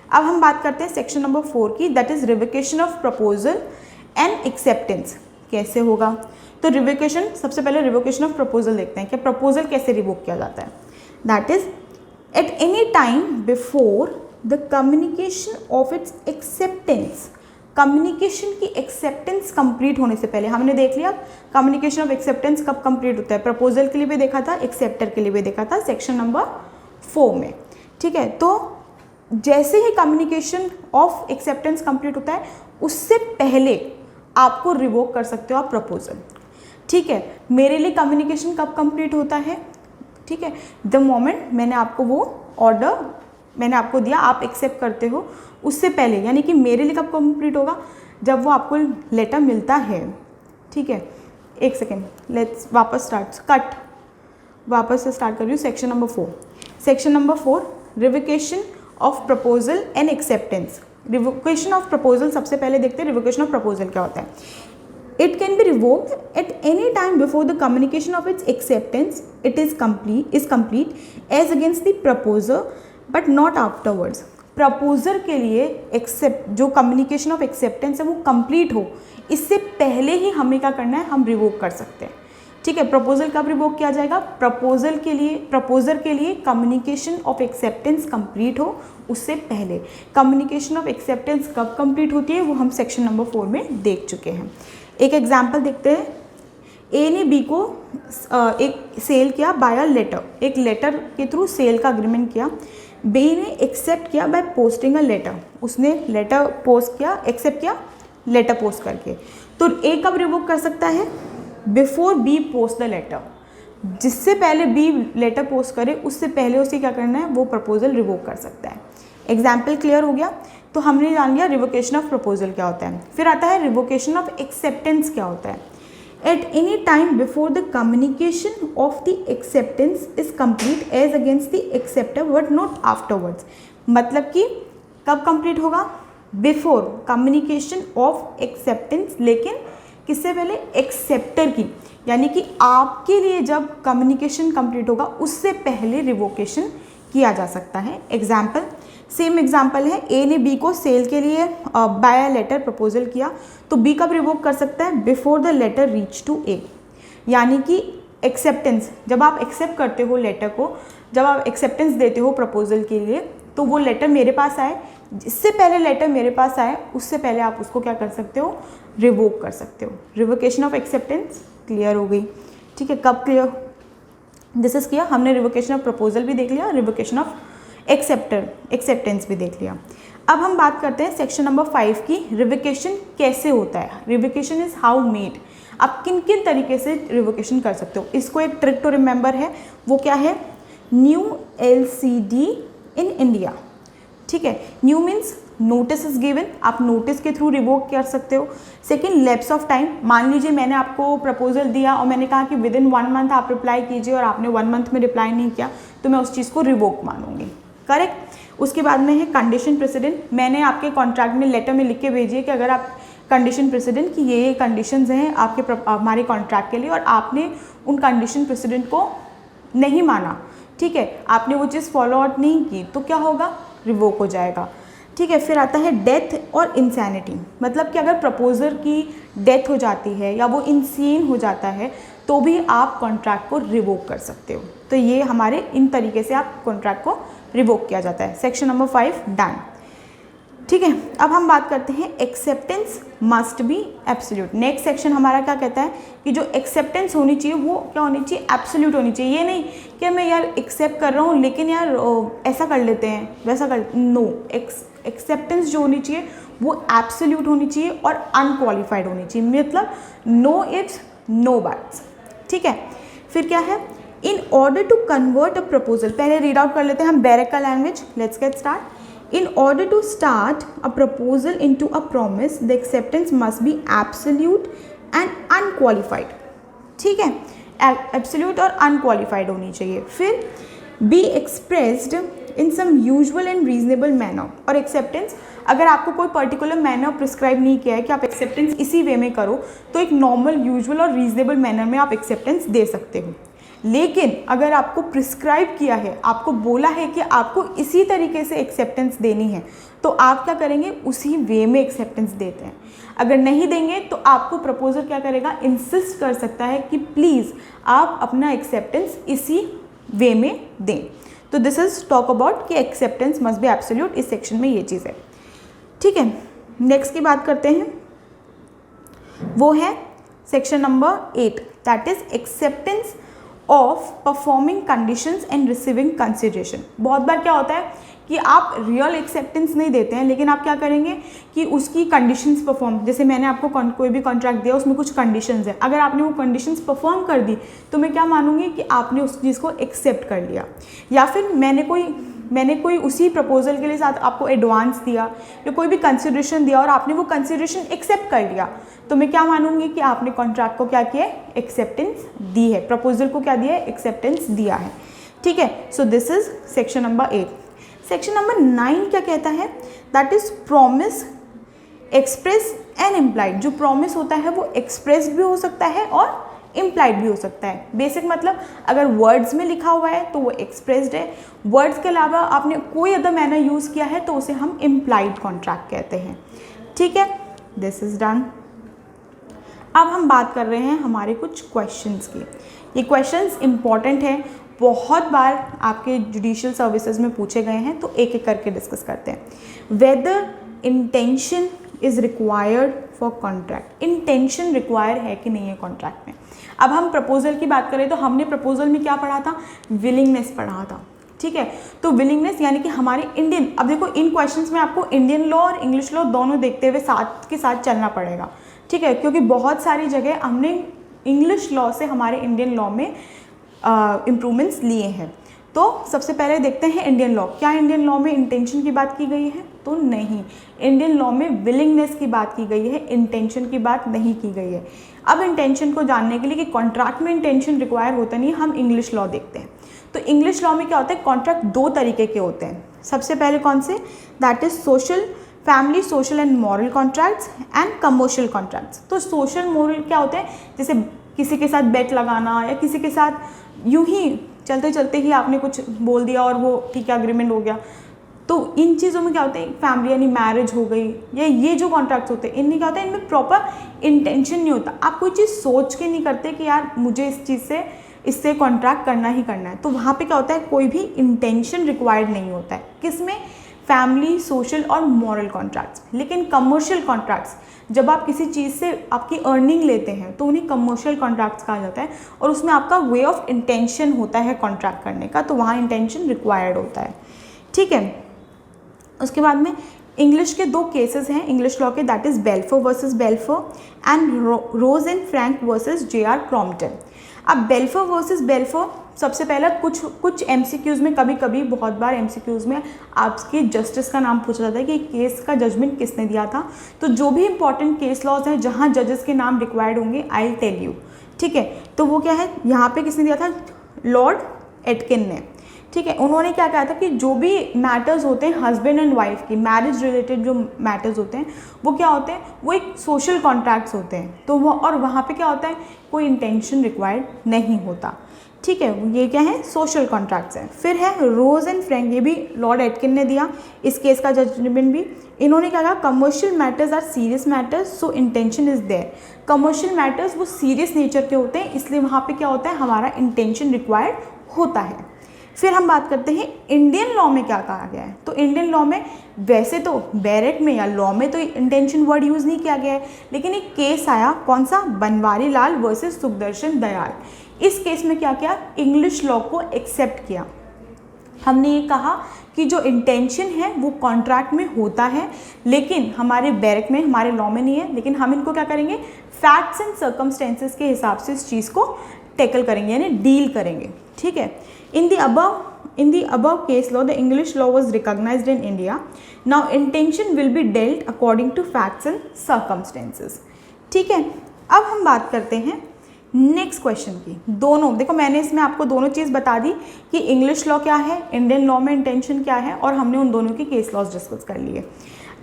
अब हम बात करते हैं सेक्शन नंबर 4 की, that is revocation of proposal and acceptance. कैसे होगा, तो रिवोकेशन, सबसे पहले रिवोकेशन ऑफ प्रपोजल देखते हैं कि प्रपोजल कैसे रिवोक किया जाता है। That is eight any time before the communication of its acceptance. Communication की एक्सेप्टेंस कंप्लीट होने से पहले, हमने देख लिया कम्युनिकेशन ऑफ एक्सेप्टेंस कब कंप्लीट होता है, प्रपोजल के लिए भी देखा था, एक्सेप्टर के लिए भी देखा था सेक्शन नंबर 4 में। ठीक है, तो जैसे ही कम्युनिकेशन ऑफ एक्सेप्टेंस कंप्लीट होता है, उससे पहले आपको रिवोक कर सकते हो आप प्रपोजल। ठीक है, मेरे लिए कम्युनिकेशन कब कंप्लीट होता है, ठीक है, द मोमेंट मैंने आपको वो ऑर्डर मैंने आपको दिया, आप एक्सेप्ट करते हो, उससे पहले, यानी कि मेरे लिए कब कंप्लीट होगा, जब वो आपको लेटर मिलता है। ठीक है, एक सेकेंड, लेट्स वापस से स्टार्ट कर रही हूँ section number 4। Section number 4, revocation of proposal and acceptance. Revocation of proposal सबसे पहले देखते हैं, रिवोकेशन ऑफ प्रपोजल क्या होता है। It can be revoked at any time before the communication of its acceptance is complete as against the proposer, but not afterwards. Proposer के लिए accept जो कम्युनिकेशन ऑफ एक्सेप्टेंस है वो कंप्लीट हो, इससे पहले ही हमें क्या करना है, हम रिवोक कर सकते हैं। ठीक है, प्रपोजल कब रिवोक किया जाएगा, प्रपोजर के लिए कम्युनिकेशन ऑफ एक्सेप्टेंस कंप्लीट हो उससे पहले। कम्युनिकेशन ऑफ एक्सेप्टेंस कब कंप्लीट होती है वो हम सेक्शन नंबर 4 में देख चुके हैं। एक एग्जाम्पल देखते हैं। ए ने बी को एक सेल किया बाय अ लेटर, एक लेटर के थ्रू सेल का अग्रीमेंट किया। बी ने एक्सेप्ट किया बाय पोस्टिंग अ लेटर, उसने लेटर पोस्ट किया, एक्सेप्ट किया लेटर पोस्ट करके। तो ए कब रिवोक कर सकता है, before B post the letter, जिससे पहले बी लेटर पोस्ट करे उससे पहले उसे क्या करना है, वो प्रपोजल रिवोक कर सकता है। एग्जाम्पल क्लियर हो गया। तो हमने जान लिया रिवोकेशन ऑफ प्रपोजल क्या होता है। फिर आता है रिवोकेशन ऑफ एक्सेप्टेंस क्या होता है। At any time before the communication of the acceptance is complete as against the acceptor but not afterwards. मतलब कि कब कंप्लीट होगा, बिफोर कम्युनिकेशन ऑफ एक्सेप्टेंस, लेकिन किससे पहले, एक्सेप्टर की, यानी कि आपके लिए जब कम्युनिकेशन कंप्लीट होगा उससे पहले रिवोकेशन किया जा सकता है। एग्जाम्पल, सेम एग्जाम्पल है, ए ने बी को सेल के लिए बाय लेटर प्रपोजल किया, तो बी कब रिवोक कर सकता है, before the letter reach to A. यानी कि एक्सेप्टेंस, जब आप एक्सेप्ट करते हो लेटर को, जब आप एक्सेप्टेंस देते हो प्रपोजल के लिए, तो वो लेटर मेरे पास आए, जिससे पहले लेटर मेरे पास आए उससे पहले आप उसको क्या कर सकते हो, रिवोक कर सकते हो। रिवोकेशन ऑफ एक्सेप्टेंस क्लियर हो गई। ठीक है, कब क्लियर दिस इज क्लियर, हमने रिवोकेशन ऑफ प्रपोजल भी देख लिया, रिवोकेशन ऑफ एक्सेप्टेंस भी देख लिया। अब हम बात करते हैं सेक्शन नंबर 5 की, रिवोकेशन कैसे होता है। रिवोकेशन इज हाउ मेड, आप किन किन तरीके से रिवोकेशन कर सकते हो। इसको एक ट्रिक टू रिमेंबर है, वो क्या है, न्यू LCD इन इंडिया। ठीक है, new means notice is given, आप नोटिस के थ्रू रिवोक कर सकते हो। सेकेंड, लैप्स ऑफ टाइम, मान लीजिए मैंने आपको प्रपोजल दिया और मैंने कहा कि विद इन 1 मंथ आप रिप्लाई कीजिए और आपने 1 मंथ में रिप्लाई नहीं किया, तो मैं उस चीज़ को रिवोक मानूंगी। करेक्ट। उसके बाद में है कंडीशन प्रेसिडेंट, मैंने आपके कॉन्ट्रैक्ट में लेटर में लिख के भेजिए कि अगर आप कंडीशन प्रेसिडेंट की ये कंडीशंस हैं आपके हमारे कॉन्ट्रैक्ट के लिए, और आपने उन कंडीशन प्रेसिडेंट को नहीं माना, ठीक है, आपने वो चीज़ फॉलो आउट नहीं की, तो क्या होगा, रिवोक हो जाएगा। ठीक है, फिर आता है डेथ और इंसैनिटी, मतलब कि अगर प्रपोजर की डेथ हो जाती है या वो इंसेन हो जाता है तो भी आप कॉन्ट्रैक्ट को रिवोक कर सकते हो। तो ये हमारे इन तरीके से आप कॉन्ट्रैक्ट को रिवोक किया जाता है। Section number 5 done. ठीक है, अब हम बात करते हैं acceptance must be absolute. Next section हमारा क्या कहता है कि जो एक्सेप्टेंस होनी चाहिए वो क्या होनी चाहिए, एब्सोल्यूट होनी चाहिए। ये नहीं कि मैं यार एक्सेप्ट कर रहा हूँ लेकिन यार ऐसा कर लेते हैं वैसा कर, नो, एक्सेप्टेंस जो होनी चाहिए वो एब्सोल्यूट होनी चाहिए और अनक्वालिफाइड होनी चाहिए, मतलब नो इफ्स नो बट्स। ठीक है, फिर क्या है, in order to convert a proposal, पहले रीड आउट कर लेते हैं हम बैरक का language, let's get start. In order to start a proposal into a promise, the acceptance must be absolute and unqualified. ठीक है, absolute और unqualified होनी चाहिए। फिर be expressed in some usual and reasonable manner, और acceptance अगर आपको कोई पर्टिकुलर मैनर प्रिस्क्राइब नहीं किया है कि आप एक्सेप्टेंस इसी वे में करो, तो एक नॉर्मल, यूजुअल और रीजनेबल मैनर में आप एक्सेप्टेंस दे सकते हो। लेकिन अगर आपको प्रिस्क्राइब किया है, आपको बोला है कि आपको इसी तरीके से एक्सेप्टेंस देनी है, तो आप क्या करेंगे, उसी वे में एक्सेप्टेंस देते हैं। अगर नहीं देंगे तो आपको प्रपोजर क्या करेगा, इंसिस्ट कर सकता है कि प्लीज़ आप अपना एक्सेप्टेंस इसी वे में दें। तो दिस इज टॉक अबाउट कि एक्सेप्टेंस मस्ट बी एब्सोल्यूट, इस सेक्शन में ये चीज़ है। ठीक है, नेक्स्ट की बात करते हैं, वो है section number 8, that is acceptance of performing conditions and receiving consideration. बहुत बार क्या होता है कि आप रियल एक्सेप्टेंस नहीं देते हैं, लेकिन आप क्या करेंगे कि उसकी कंडीशंस परफॉर्म, जैसे मैंने आपको कोई भी कॉन्ट्रैक्ट दिया उसमें कुछ कंडीशंस है, अगर आपने वो कंडीशंस परफॉर्म कर दी तो मैं क्या मानूंगी कि आपने उस चीज़ को एक्सेप्ट कर लिया। या फिर मैंने कोई उसी प्रपोजल के लिए साथ आपको एडवांस दिया या कोई भी कंसिडरेशन दिया और आपने वो कंसिडरेशन एक्सेप्ट कर लिया, तो मैं क्या मानूंगी कि आपने कॉन्ट्रैक्ट को क्या किया, एक्सेप्टेंस दी है, प्रपोजल को क्या दिया है, एक्सेप्टेंस दिया है। ठीक है, so this is section number 8। Section number 9 क्या कहता है, that is promise express and implied. जो प्रॉमिस होता है वो एक्सप्रेस भी हो सकता है और इम्प्लाइड भी हो सकता है। बेसिक मतलब अगर वर्ड्स में लिखा हुआ है तो वो एक्सप्रेस्ड है, वर्ड्स के अलावा आपने कोई अदर मैनर यूज़ किया है तो उसे हम इम्प्लाइड कॉन्ट्रैक्ट कहते हैं। ठीक है, दिस इज़ डन। अब हम बात कर रहे हैं हमारे कुछ क्वेश्चंस की। ये क्वेश्चंस इंपॉर्टेंट है, बहुत बार आपके जुडिशियल सर्विसेज में पूछे गए हैं, तो एक एक करके डिस्कस करते हैं। Whether intention is required for contract, intention require है कि नहीं है कॉन्ट्रैक्ट में। अब हम प्रपोजल की बात करें तो हमने प्रपोजल में क्या पढ़ा था, विलिंगनेस पढ़ा था। ठीक है, तो विलिंगनेस यानी कि हमारे इंडियन, अब देखो इन क्वेश्चंस में आपको इंडियन लॉ और इंग्लिश लॉ दोनों देखते हुए साथ के साथ चलना पड़ेगा। ठीक है, क्योंकि बहुत सारी जगह हमने इंग्लिश लॉ से हमारे इंडियन लॉ में इम्प्रूवमेंट्स लिए हैं। तो सबसे पहले देखते हैं इंडियन लॉ। क्या इंडियन लॉ में इंटेंशन की बात की गई है? तो नहीं, इंडियन लॉ में विलिंगनेस की बात की गई है, इंटेंशन की बात नहीं की गई है। अब इंटेंशन को जानने के लिए कि कॉन्ट्रैक्ट में इंटेंशन रिक्वायर होता नहीं, हम इंग्लिश लॉ देखते हैं। तो इंग्लिश लॉ में क्या होता है, कॉन्ट्रैक्ट दो तरीके के होते हैं। सबसे पहले कौन से, that is social, family, social and moral contracts and commercial contracts. तो सोशल मॉरल क्या होते हैं, जैसे किसी के साथ बेट लगाना या किसी के साथ यूं ही चलते चलते ही आपने कुछ बोल दिया और वो ठीक है अग्रीमेंट हो गया। तो इन चीज़ों में क्या होता है, फैमिली यानी मैरिज हो गई, या ये जो कॉन्ट्रैक्ट्स होते हैं इनमें क्या होता है, इनमें प्रॉपर इंटेंशन नहीं होता। आप कोई चीज़ सोच के नहीं करते कि यार मुझे इस चीज़ से इससे कॉन्ट्रैक्ट करना ही करना है। तो वहाँ पे क्या होता है, कोई भी इंटेंशन रिक्वायर्ड नहीं होता है। किसमें, फैमिली, सोशल और मॉरल कॉन्ट्रैक्ट्स। लेकिन कमर्शियल कॉन्ट्रैक्ट्स, जब आप किसी चीज़ से आपकी अर्निंग लेते हैं तो उन्हें कमर्शियल कॉन्ट्रैक्ट्स कहा जाता है, और उसमें आपका वे ऑफ इंटेंशन होता है कॉन्ट्रैक्ट करने का, तो वहाँ इंटेंशन रिक्वायर्ड होता है। ठीक है, उसके बाद में इंग्लिश के दो केसेस हैं इंग्लिश लॉ के, that is Balfour versus Balfour and Rose and Frank versus J R. Crompton. अब बेल्फोर वर्सेस बेल्फोर, सबसे पहला कुछ एमसीक्यूज़ में, कभी कभी बहुत बार एमसीक्यूज़ में आपके जस्टिस का नाम पूछा जाता है कि केस का जजमेंट किसने दिया था। तो जो भी इंपॉर्टेंट केस लॉज हैं जहाँ जजेस के नाम रिक्वायर्ड होंगे, आई टेल यू। ठीक है, तो वो क्या है, यहाँ पे किसने दिया था, लॉर्ड एटकिन ने। ठीक है, उन्होंने क्या कहा था कि जो भी मैटर्स होते हैं हस्बैंड एंड वाइफ की, मैरिज रिलेटेड जो मैटर्स होते हैं वो क्या होते हैं, वो एक सोशल कॉन्ट्रैक्ट्स होते हैं। तो वो, और वहाँ पे क्या होता है, कोई इंटेंशन रिक्वायर्ड नहीं होता। ठीक है, ये क्या है, सोशल कॉन्ट्रैक्ट्स हैं। फिर है रोज एंड फ्रैंक, ये भी लॉर्ड एटकिन ने दिया इस केस का जजमेंट भी। इन्होंने क्या कहा, commercial matters are serious matters so intention is there. Commercial matters वो सीरियस नेचर के होते हैं, इसलिए वहाँ पे क्या होता है, हमारा इंटेंशन रिक्वायर्ड होता है। फिर हम बात करते हैं इंडियन लॉ में क्या कहा गया है। तो इंडियन लॉ में वैसे तो बैरेट में या लॉ में तो इंटेंशन वर्ड यूज़ नहीं किया गया है, लेकिन एक केस आया, कौन सा, बनवारी लाल वर्सेस सुखदर्शन दयाल। इस केस में क्या किया, इंग्लिश लॉ को एक्सेप्ट किया। हमने ये कहा कि जो इंटेंशन है वो कॉन्ट्रैक्ट में होता है, लेकिन हमारे बैरेट में, हमारे लॉ में नहीं है, लेकिन हम इनको क्या करेंगे, फैक्ट्स एंड सर्कमस्टेंसेस के हिसाब से इस चीज़ को टैकल करेंगे, यानी डील करेंगे। ठीक है, in the above case law the English law was recognized in India. Now intention will be dealt according to facts and circumstances. ठीक है, अब हम बात करते हैं नेक्स्ट क्वेश्चन की। दोनों देखो, मैंने इसमें आपको दोनों चीज़ बता दी कि इंग्लिश लॉ क्या है, इंडियन लॉ में इंटेंशन क्या है, और हमने उन दोनों की केस लॉज डिस्कस कर लिए।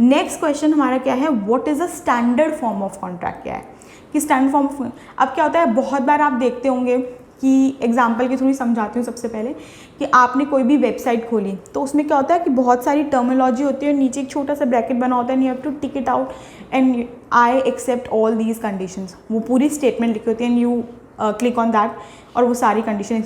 नेक्स्ट क्वेश्चन हमारा क्या है, what is a standard form of contract, क्या है कि स्टैंडर्ड फॉर्म ऑफ, अब क्या होता है, बहुत बार आप देखते होंगे कि एग्जाम्पल की थोड़ी समझाती हूँ सबसे पहले, कि आपने कोई भी वेबसाइट खोली तो उसमें क्या होता है कि बहुत सारी टर्मिनोलॉजी होती है, नीचे एक छोटा सा ब्रैकेट बना होता है, and you have to tick it out and I accept all these conditions. वो पूरी स्टेटमेंट लिखी होती है and you click on that, और वो सारी कंडीशन।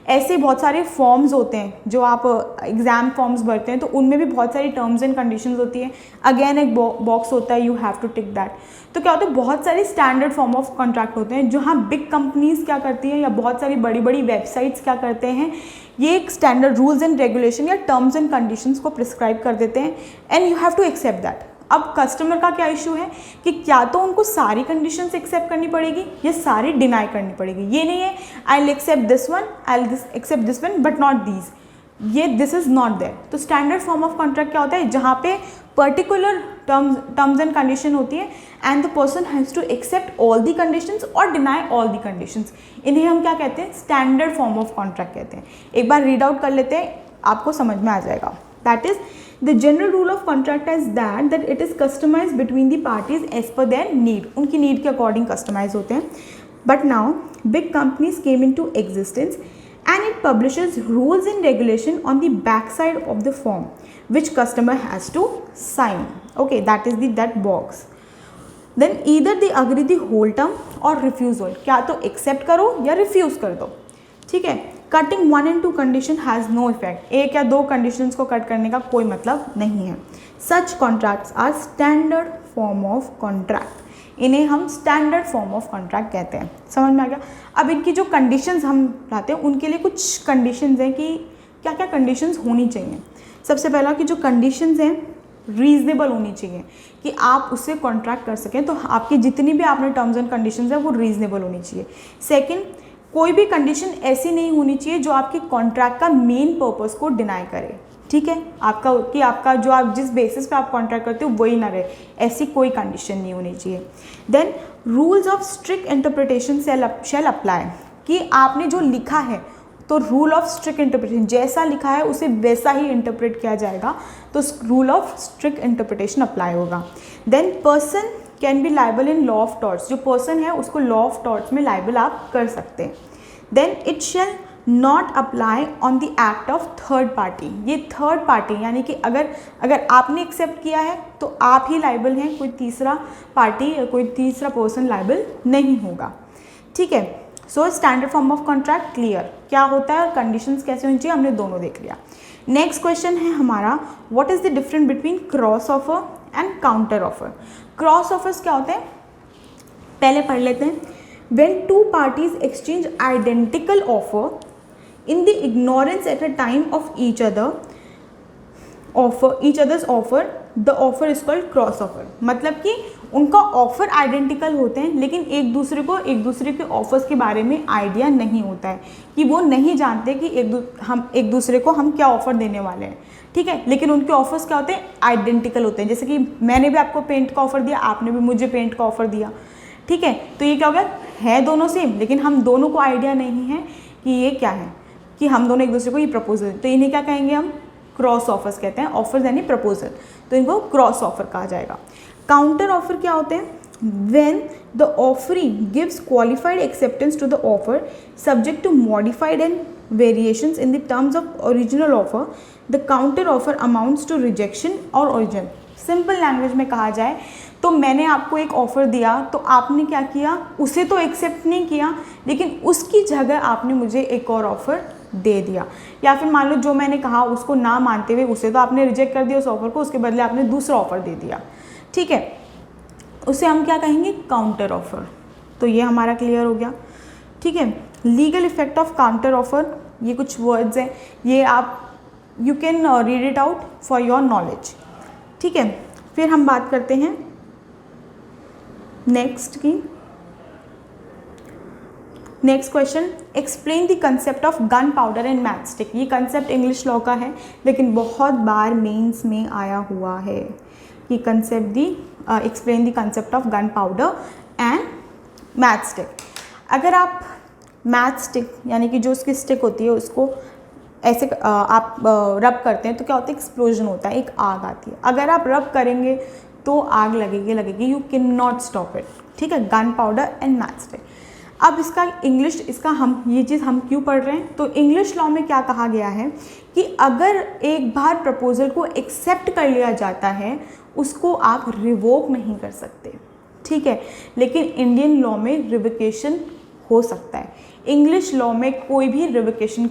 ऐसे बहुत सारे फॉर्म्स होते हैं जो आप एग्ज़ाम फॉर्म्स भरते हैं, तो उनमें भी बहुत सारी टर्म्स एंड कंडीशंस होती हैं। अगेन एक बॉक्स होता है, you have to tick that. तो क्या होता है, बहुत सारे स्टैंडर्ड फॉर्म ऑफ कॉन्ट्रैक्ट होते हैं, जहाँ बिग कंपनीज क्या करती हैं या बहुत सारी बड़ी बड़ी वेबसाइट्स क्या करते हैं, ये एक स्टैंडर्ड रूल्स एंड रेगुलेशन या टर्म्स एंड कंडीशंस को प्रिस्क्राइब कर देते हैं, and you have to accept that. अब कस्टमर का क्या इशू है कि क्या तो उनको सारी कंडीशंस एक्सेप्ट करनी पड़ेगी या सारी डिनाई करनी पड़ेगी। ये नहीं है I will accept this one, I will accept this one but not these, ये दिस इज नॉट देयर। तो स्टैंडर्ड फॉर्म ऑफ कॉन्ट्रैक्ट क्या होता है, जहाँ पे पर्टिकुलर टर्म्स एंड कंडीशन होती है and the person has to accept all the conditions और डिनाई ऑल दी कंडीशंस। इन्हें हम क्या कहते हैं, स्टैंडर्ड फॉर्म ऑफ कॉन्ट्रैक्ट कहते हैं। एक बार रीड आउट कर लेते हैं, आपको समझ में आ जाएगा। That is The general rule of contract is that it is customized between the parties as per their need. उनकी नीड के अकॉर्डिंग कस्टमाइज होते हैं। But now big companies came into existence and it publishes rules and regulation on the back side of the form which customer has to sign. Okay, that is that box. Then either they agree the whole term or refuse all. क्या तो accept करो या refuse कर दो. ठीक है. Cutting 1 and 2 condition has no effect. एक या दो conditions को cut करने का कोई मतलब नहीं है. Such contracts are standard form of contract. इन्हें हम स्टैंडर्ड फॉर्म ऑफ कॉन्ट्रैक्ट कहते हैं. समझ में आ गया. अब इनकी जो कंडीशंस हम लाते हैं उनके लिए कुछ कंडीशंस हैं कि क्या क्या कंडीशंस होनी चाहिए. सबसे पहला कि जो कंडीशंस हैं रीजनेबल होनी चाहिए कि आप उससे कॉन्ट्रैक्ट कर सकें. तो आपकी जितनी भी आपने टर्म्स एंड कंडीशंस हैं वो रीजनेबल होनी चाहिए. सेकेंड, कोई भी कंडीशन ऐसी नहीं होनी चाहिए जो आपके कॉन्ट्रैक्ट का मेन पर्पस को डिनाई करे. ठीक है, आपका जो आप जिस बेसिस पे आप कॉन्ट्रैक्ट करते हो वही ना रहे, ऐसी कोई कंडीशन नहीं होनी चाहिए. Then rules of strict interpretation shall apply, कि आपने जो लिखा है तो रूल ऑफ स्ट्रिक्ट इंटरप्रिटेशन जैसा लिखा है उसे वैसा ही इंटरप्रेट किया जाएगा, तो rule of strict interpretation apply होगा. Then person can be liable in law of torts, जो पर्सन है उसको लॉ ऑफ टॉर्ट्स में लाइबल आप कर सकते हैं. Then it shall not apply on the act of third party. ये थर्ड पार्टी यानी कि अगर आपने एक्सेप्ट किया है तो आप ही लाइबल हैं, कोई तीसरा पार्टी या कोई तीसरा पर्सन लाइबल नहीं होगा. ठीक है. So standard form of contract clear क्या होता है और कंडीशंस कैसे होनी चाहिए हमने दोनों देख लिया. नेक्स्ट क्वेश्चन है हमारा, what is the difference between cross offer and counter offer. Cross offers क्या होते हैं पहले पढ़ लेते हैं. When two parties exchange identical offer in the ignorance at a time of each other's offer, the offer is called cross offer. मतलब कि उनका ऑफर आइडेंटिकल होते हैं लेकिन एक दूसरे के ऑफर्स के बारे में आइडिया नहीं होता है, कि वो नहीं जानते कि एक दूसरे को हम क्या ऑफर देने वाले हैं. ठीक है, लेकिन उनके ऑफर्स क्या होते हैं आइडेंटिकल होते हैं. जैसे कि मैंने भी आपको पेंट का ऑफर दिया, आपने भी मुझे पेंट का ऑफर दिया. ठीक है, तो ये क्या हो गया, है दोनों सेम लेकिन हम दोनों को आइडिया नहीं है कि ये क्या है, कि हम दोनों एक दूसरे को ये प्रपोजल, तो इन्हें क्या कहेंगे हम क्रॉस ऑफर्स कहते हैं. ऑफर्स यानी प्रपोजल, तो इनको क्रॉस ऑफर कहा जाएगा. काउंटर ऑफर क्या होते हैं, when the offeree gives qualified acceptance to the offer subject to modified and variations in the terms of original offer, the counter offer amounts to rejection और original. Simple language में कहा जाए तो मैंने आपको एक ऑफ़र दिया तो आपने क्या किया, उसे तो एक्सेप्ट नहीं किया लेकिन उसकी जगह आपने मुझे एक और ऑफ़र दे दिया. या फिर मान लो जो मैंने कहा उसको ना मानते हुए उसे तो आपने रिजेक्ट कर दिया उस ऑफ़र को, उसके बदले आपने दूसरा ऑफ़र दे दिया. ठीक है, उसे हम क्या कहेंगे काउंटर ऑफ़र. तो ये हमारा क्लियर हो गया. ठीक है, legal effect of counter offer, ये कुछ वर्ड्स हैं, ये आप you can read it out for your knowledge. ठीक है, फिर हम बात करते हैं नेक्स्ट की. Next question, explain the concept of gun powder and match stick. ये कंसेप्ट इंग्लिश लॉ का है लेकिन बहुत बार मेंस में आया हुआ है कि concept the explain the concept of gun powder and match stick. अगर आप मैच स्टिक यानी कि जो उसकी स्टिक होती है उसको ऐसे आप रब करते हैं तो क्या होता है, एक्सप्लोजन होता है, एक आग आती है. अगर आप रब करेंगे तो आग लगेगी, you can not stop it. ठीक है, gun powder and match stick. अब ये चीज़ हम क्यों पढ़ रहे हैं, तो इंग्लिश लॉ में क्या कहा गया है कि अगर एक बार प्रपोजल को एक्सेप्ट कर लिया जाता है उसको आप रिवोक नहीं कर सकते. ठीक है, लेकिन इंडियन लॉ में रिवोकेशन हो सकता है. इंग्लिश लॉ में कोई भी रिवोकेशन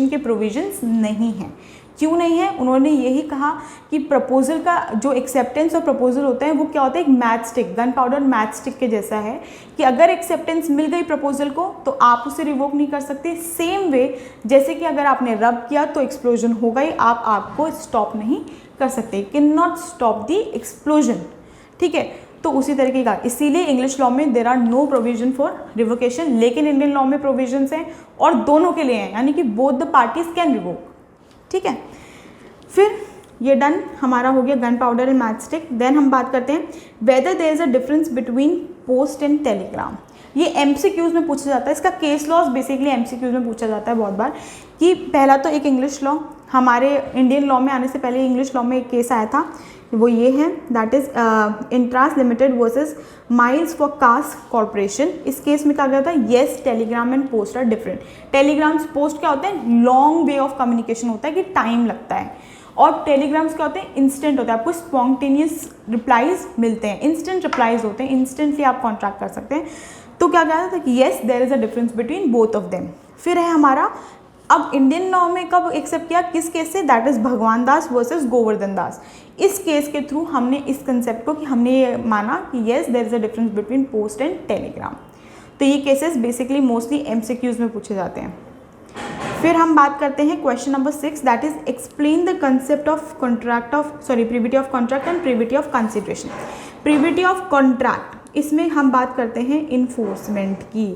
के प्रोविजंस नहीं है. क्यों नहीं है, उन्होंने यही कहा कि प्रपोजल का जो एक्सेप्टेंस और प्रपोजल होता है वो क्या होता है, एक match stick, gun powder match stick के जैसा है कि अगर एक्सेप्टेंस मिल गई प्रपोजल को तो आप उसे रिवोक नहीं कर सकते. सेम वे जैसे कि अगर आपने रब किया तो एक्सप्लोजन हो गई, आप आग को स्टॉप नहीं कर सकते, can not stop the explosion. ठीक है, तो उसी तरीके का, इसीलिए इंग्लिश लॉ में there are no provision for revocation, लेकिन इंडियन लॉ में प्रोविजंस हैं और दोनों के लिए हैं, यानी कि both the parties can revoke. ठीक है, फिर ये डन हमारा हो गया gunpowder and matchstick. Then हम बात करते हैं whether there is a difference between post and telegram. ये MCQs में पूछा जाता है, इसका केस लॉज बेसिकली MCQs में पूछा जाता है बहुत बार। कि पहला तो एक इंग्लिश लॉ, हमारे इंडियन लॉ में आने से पहले इंग्लिश लॉ में एक केस आया था, वो ये है, that is Entores limited versus Miles far east corporation. इस केस में क्या गया था, yes telegram and post are different. Telegrams post क्या होते हैं, लॉन्ग वे ऑफ कम्युनिकेशन होता है कि टाइम लगता है, और टेलीग्राम्स क्या होते हैं, इंस्टेंट होता है, आपको स्पॉन्टेनियस रिप्लाईज मिलते हैं, इंस्टेंट रिप्लाईज होते हैं, इंस्टेंटली आप कॉन्ट्रैक्ट कर सकते हैं। तो क्या कहा था कि yes there is a difference between both of them. फिर है हमारा, अब इंडियन लॉ में कब एक्सेप्ट किया, किस केस से, दैट इज भगवान दास वर्सेस गोवर्धन दास। इस केस के थ्रू हमने इस कंसेप्ट को, कि हमने ये माना कि yes there is a difference between post and telegram. तो ये केसेस बेसिकली मोस्टली MCQs में पूछे जाते हैं। फिर हम बात करते हैं question number 6, that is explain the concept of contract of privity of contract and privity of consideration. Privity of contract, इसमें हम बात करते हैं इन्फोर्समेंट की,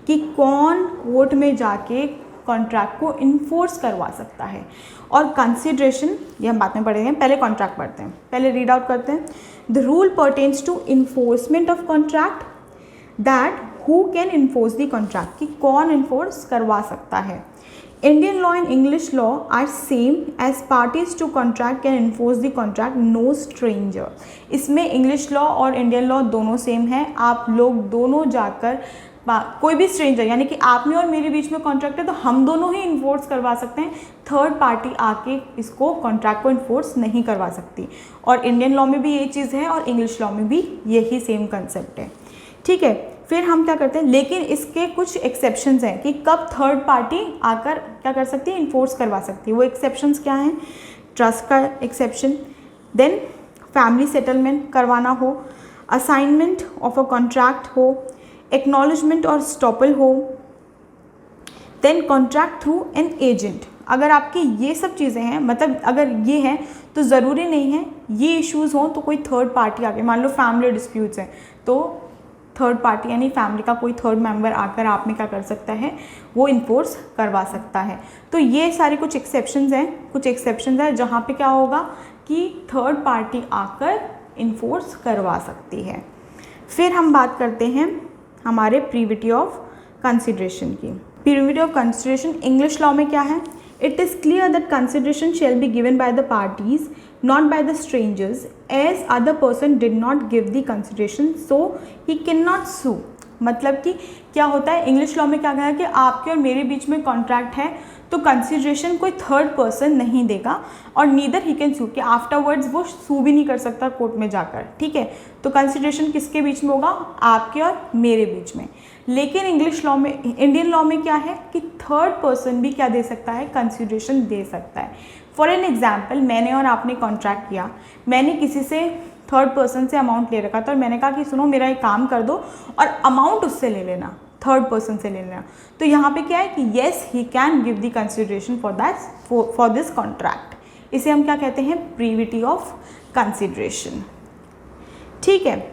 कि कौन कोर्ट में जाके कॉन्ट्रैक्ट को इन्फोर्स करवा सकता है। और कंसिडरेशन ये हम बाद में पढ़ेंगे, पहले कॉन्ट्रैक्ट पढ़ते हैं, पहले रीड आउट करते हैं। The rule pertains to enforcement of contract, that who can enforce the contract, कि कौन इन्फोर्स करवा सकता है। Indian law and English law are same as parties to contract can enforce the contract, no stranger। इसमें English law और Indian law दोनों same है, आप लोग दोनों जाकर कोई भी स्ट्रेंजर, यानी कि आप में और मेरे बीच में कॉन्ट्रैक्ट है तो हम दोनों ही इन्फोर्स करवा सकते हैं, थर्ड पार्टी आके इसको कॉन्ट्रैक्ट को इन्फोर्स नहीं करवा सकती। और इंडियन लॉ में भी ये चीज़ है और इंग्लिश लॉ में भी यही सेम कंसेप्ट है, ठीक है। फिर हम क्या करते हैं, लेकिन इसके कुछ एक्सेप्शंस हैं कि कब थर्ड पार्टी आकर क्या कर सकती है, इन्फोर्स करवा सकती है। वो एक्सेप्शंस क्या हैं, ट्रस्ट का एक्सेप्शन, देन फैमिली सेटलमेंट करवाना हो, असाइनमेंट ऑफ अ कॉन्ट्रैक्ट हो, एक्नॉलेजमेंट और स्टॉपल हो, then contract through an agent. अगर आपकी ये सब चीज़ें हैं, मतलब अगर ये हैं तो ज़रूरी नहीं है ये इश्यूज़ हों तो कोई थर्ड पार्टी आके, मान लो फैमिली डिस्प्यूट्स हैं तो थर्ड पार्टी यानी फैमिली का कोई थर्ड मेंबर आकर आप में क्या कर सकता है, वो इन्फोर्स करवा सकता है। तो ये सारे कुछ एक्सेप्शंस हैं, जहाँ पे क्या होगा कि थर्ड पार्टी आकर इन्फोर्स करवा सकती है। फिर हम बात करते हैं हमारे प्रीविटी ऑफ कंसिडरेशन की। Privity of consideration English law में क्या है, it is clear that consideration shall be given by the parties not by the strangers as other person did not give the consideration so he cannot sue। मतलब कि क्या होता है, English law में क्या कहा है कि आपके और मेरे बीच में कॉन्ट्रैक्ट है तो कंसिडरेशन कोई थर्ड पर्सन नहीं देगा, और नीदर ही कैन सू, कि आफ्टरवर्ड्स वो सू भी नहीं कर सकता कोर्ट में जाकर, ठीक है। तो कंसिडरेशन किसके बीच में होगा, आपके और मेरे बीच में। लेकिन इंग्लिश लॉ में, इंडियन लॉ में क्या है कि थर्ड पर्सन भी क्या दे सकता है, कंसिडरेशन दे सकता है। फॉर एन एग्जाम्पल, मैंने और आपने कॉन्ट्रैक्ट किया, मैंने किसी से थर्ड पर्सन से अमाउंट ले रखा था और मैंने कहा कि सुनो मेरा एक काम कर दो और अमाउंट उससे ले लेना, थर्ड पर्सन से ले लेना। तो यहाँ पे क्या है कि yes he can give the consideration for this contract. इसे हम क्या कहते हैं, प्रीविटी ऑफ कंसिडरेशन, ठीक है।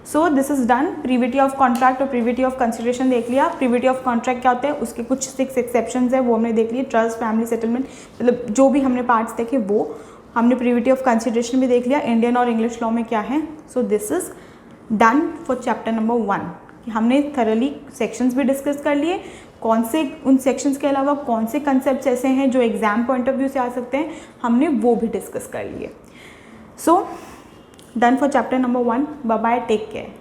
So this is done. Privity of contract और प्रीविटी ऑफ कंसिडरेशन देख लिया। प्रीविटी ऑफ कॉन्ट्रैक्ट क्या होता है, उसके कुछ 6 एक्सेप्शंस है वो हमने देख लिए, ट्रस्ट, फैमिली सेटलमेंट, मतलब जो भी हमने पार्ट्स देखे वो हमने। प्रीविटी ऑफ कंसिडरेशन भी देख लिया, इंडियन और इंग्लिश लॉ में क्या है। So this is done for chapter number 1। हमने थरली सेक्शंस भी डिस्कस कर लिए, कौन से उन सेक्शंस के अलावा कौन से कंसेप्ट ऐसे हैं जो एग्जाम पॉइंट ऑफ व्यू से आ सकते हैं, हमने वो भी डिस्कस कर लिए। So done for chapter number 1। Bye bye, take care.